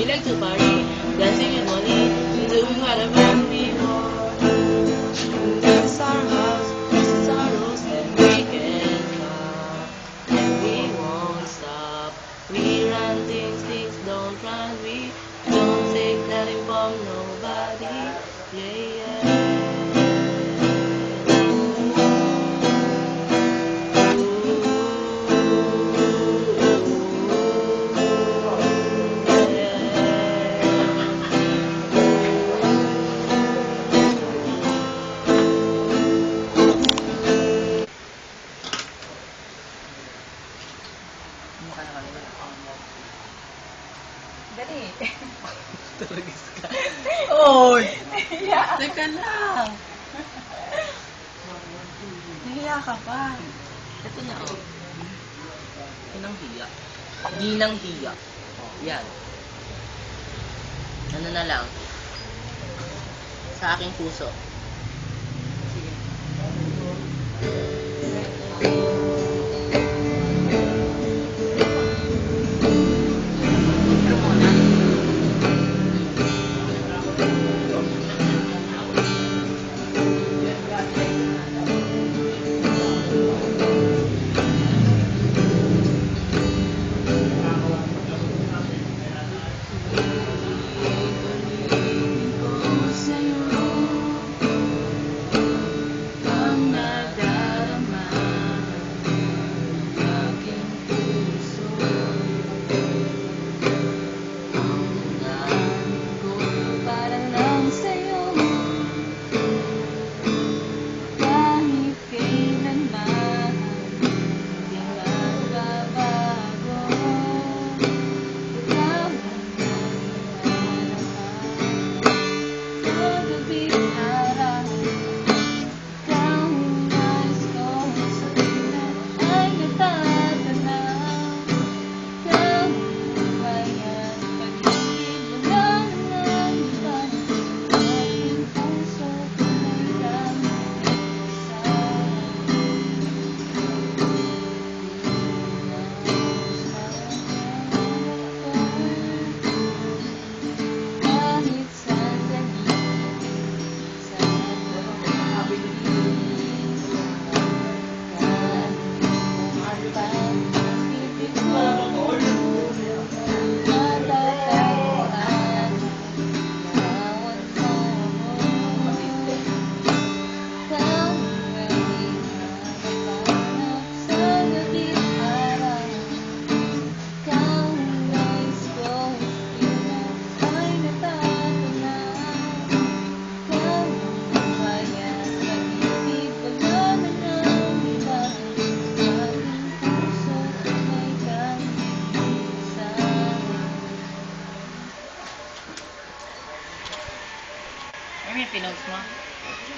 We like to party, dancing and money, doing whatever we want. This is our house, this is our rules, and we can come, and we won't stop. We run things, things don't run. We don't take nothing from nobody. Yeah, yeah. Dali. Tulogis ka. Oy! Yeah. Teka lang. Nahiya ka pa. Ito na, oh. Hinang hiya. Ginang hiya. Oh, yan. Ano na lang. Sa aking puso. Sige. Ano yung pinogs mo?